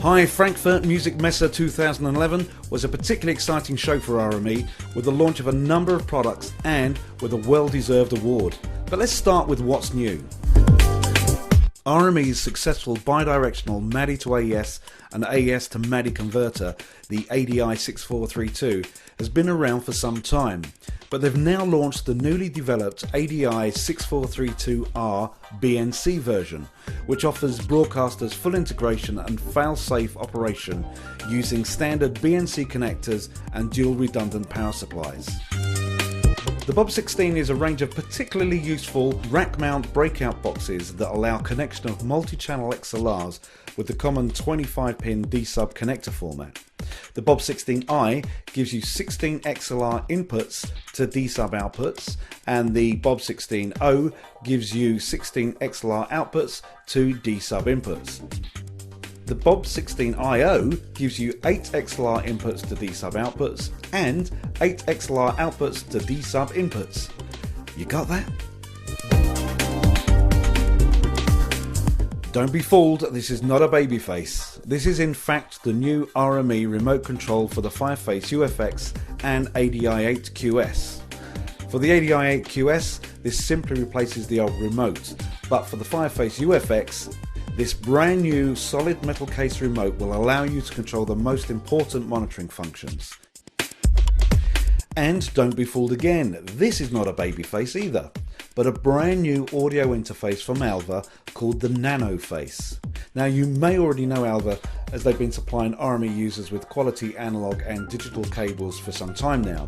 Hi, Frankfurt Musikmesse 2011 was a particularly exciting show for RME, with the launch of a number of products and with a well-deserved award. But let's start with what's new. RME's successful bidirectional MADI to AES and AES to MADI converter, the ADI-6432, has been around for some time, but they've now launched the newly developed ADI-6432R BNC version, which offers broadcasters full integration and fail-safe operation using standard BNC connectors and dual redundant power supplies. The Bob 16 is a range of particularly useful rack-mount breakout boxes that allow connection of multi-channel XLRs with the common 25-pin D-sub connector format. The Bob 16i gives you 16 XLR inputs to D-sub outputs, and the Bob 16o gives you 16 XLR outputs to D-sub inputs. The Bob 16i0 gives you 8 XLR inputs to D-sub outputs and 8 XLR outputs to D-sub inputs. You got that? Don't be fooled, this is not a baby face. This is in fact the new RME Remote Control for the Fireface UFX and ADI-8QS. For the ADI-8QS, this simply replaces the old remote, but for the Fireface UFX, this brand new solid metal case remote will allow you to control the most important monitoring functions. And don't be fooled again, this is not a baby face either, but a brand new audio interface from ALVA called the Nanoface. Now you may already know ALVA, as they've been supplying RME users with quality analog and digital cables for some time now,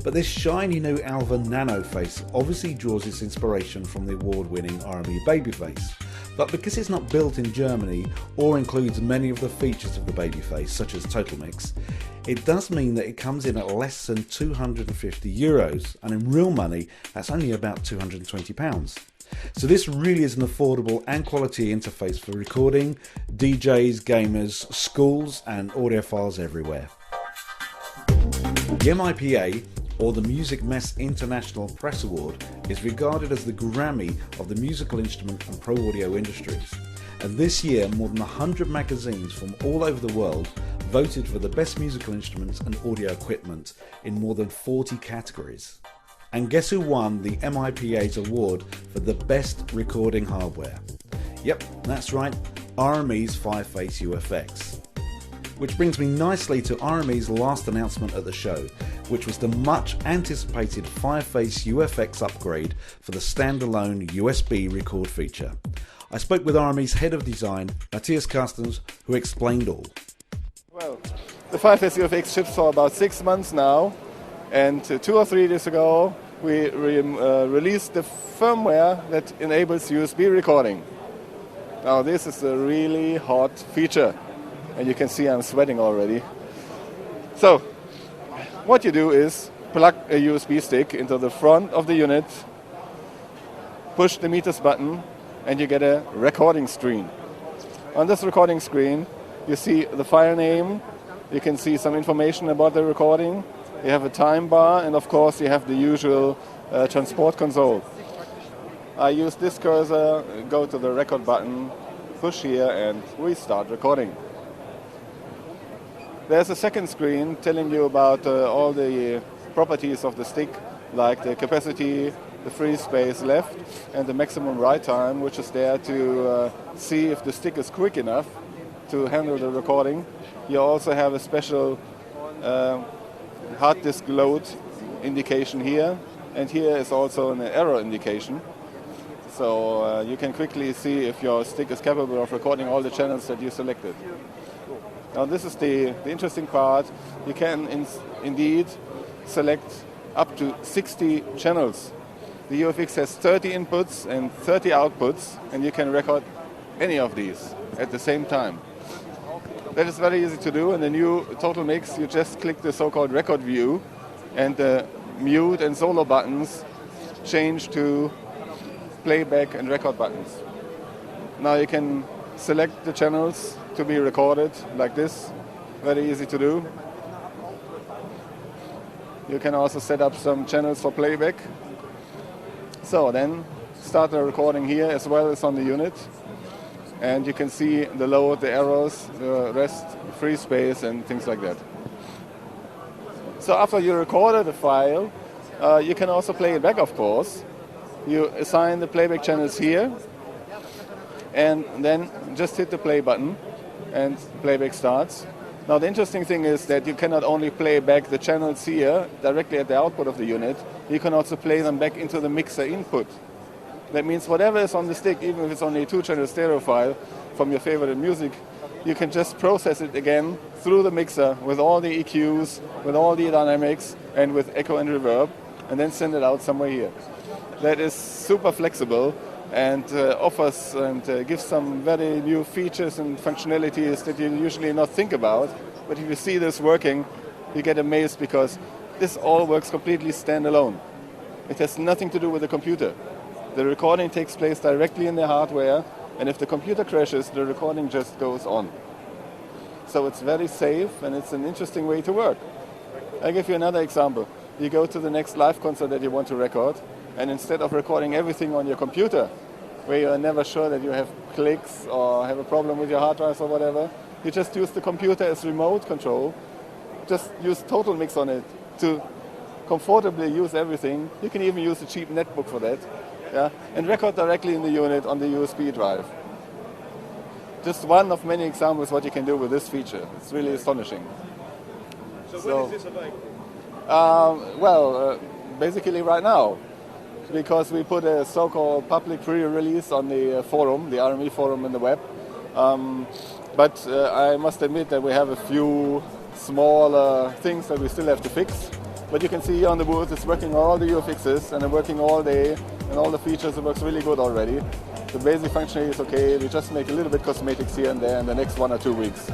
but this shiny new ALVA Nanoface obviously draws its inspiration from the award-winning RME Babyface. But because it's not built in Germany or includes many of the features of the Babyface, such as Total Mix, it does mean that it comes in at less than €250, and in real money that's only about £220. So this really is an affordable and quality interface for recording, DJs, gamers, schools and audiophiles everywhere. The MIPA, or the Music Messe International Press Award, is regarded as the Grammy of the musical instrument and pro audio industries. And this year, more than 100 magazines from all over the world voted for the best musical instruments and audio equipment in more than 40 categories. And guess who won the MIPA's award for the best recording hardware? Yep, that's right, RME's Fireface UFX. Which brings me nicely to RME's last announcement at the show, which was the much anticipated Fireface UFX upgrade for the standalone USB record feature. I spoke with RME's Head of Design, Matthias Carstens, who explained all. Well, the Fireface UFX ships for about 6 months now, and 2 or 3 days ago we released the firmware that enables USB recording. Now this is a really hot feature, and you can see I'm sweating already. So what you do is plug a USB stick into the front of the unit, push the meters button, and you get a recording screen. On this recording screen you see the file name, you can see some information about the recording, you have a time bar, and of course you have the usual transport console. I use this cursor, go to the record button, push here, and we start recording. There's a second screen telling you about all the properties of the stick, like the capacity, the free space left, and the maximum write time, which is there to see if the stick is quick enough to handle the recording. You also have a special hard disk load indication here, and here is also an error indication. So you can quickly see if your stick is capable of recording all the channels that you selected. Now this is the interesting part. You can indeed select up to 60 channels. The UFX has 30 inputs and 30 outputs, and you can record any of these at the same time. That is very easy to do. In the new Total Mix, you just click the so-called record view, and the mute and solo buttons change to playback and record buttons. Now you can select the channels to be recorded like this. Very easy to do. You can also set up some channels for playback. So then start the recording here as well as on the unit. And you can see the load, the arrows, the rest, free space and things like that. So after you recorded the file, you can also play it back, of course. You assign the playback channels here, and then just hit the play button, and playback starts. Now the interesting thing is that you cannot only play back the channels here directly at the output of the unit, you can also play them back into the mixer input. That means whatever is on the stick, even if it's only a 2-channel stereo file from your favorite music, you can just process it again through the mixer with all the EQs, with all the dynamics, and with echo and reverb, and then send it out somewhere here. That is super flexible and offers and gives some very new features and functionalities that you usually not think about. But if you see this working, you get amazed because this all works completely standalone. It has nothing to do with the computer. The recording takes place directly in the hardware, and if the computer crashes, the recording just goes on. So it's very safe, and it's an interesting way to work. I'll give you another example. You go to the next live concert that you want to record, and instead of recording everything on your computer, where you are never sure that you have clicks or have a problem with your hard drives or whatever, you just use the computer as remote control. Just use Total Mix on it to comfortably use everything. You can even use a cheap netbook for that. Yeah, and record directly in the unit on the USB drive. Just one of many examples what you can do with this feature. It's really astonishing. So when is this available? Basically right now, because we put a so-called public pre-release on the forum, the RME forum in the web. But I must admit that we have a few smaller things that we still have to fix. But you can see here on the booth, it's working all the UFXs and it's working all day, and all the features, it works really good already. The basic functionality is okay, we just make a little bit cosmetics here and there in the next 1 or 2 weeks.